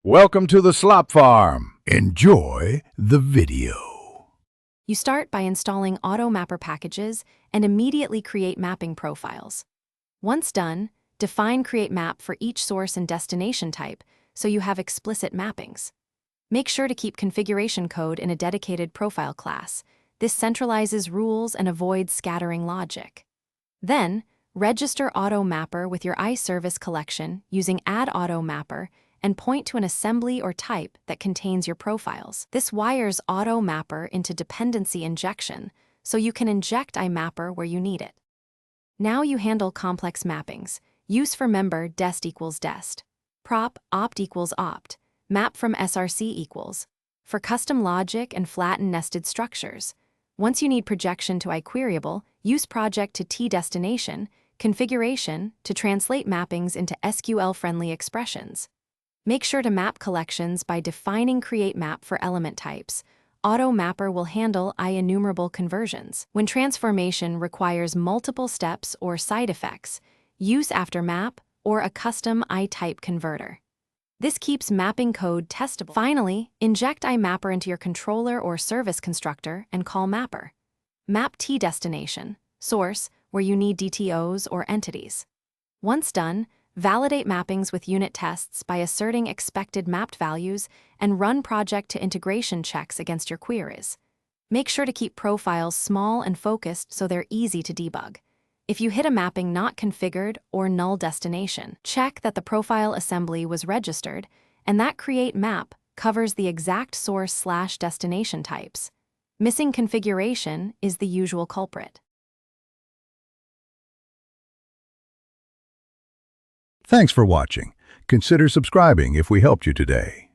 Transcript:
Welcome to the Slop Farm. Enjoy the video. You start by installing Automapper packages and immediately create mapping profiles. Once done, define Create Map for each source and destination type so you have explicit mappings. Make sure to keep configuration code in a dedicated profile class. This centralizes rules and avoids scattering logic. Then, register Automapper with your iService collection using Add Automapper and point to an assembly or type that contains your profiles. This wires Automapper into dependency injection, so you can inject iMapper where you need it. Now you handle complex mappings. Use for member dest equals dest. Prop opt equals opt. Map from src equals. For custom logic and flattened nested structures. Once you need projection to iQueryable, use project to tDestination, configuration to translate mappings into SQL-friendly expressions. Make sure to map collections by defining Create Map for element types. Automapper will handle IEnumerable conversions. When transformation requires multiple steps or side effects, use after map or a custom iType converter. This keeps mapping code testable. Finally, inject iMapper into your controller or service constructor and call mapper. Map tDestination, source, where you need DTOs or entities. Once done, validate mappings with unit tests by asserting expected mapped values and run project to integration checks against your queries. Make sure to keep profiles small and focused so they're easy to debug. If you hit a mapping not configured or null destination, check that the profile assembly was registered and that Create Map covers the exact source/destination types. Missing configuration is the usual culprit. Thanks for watching. Consider subscribing if we helped you today.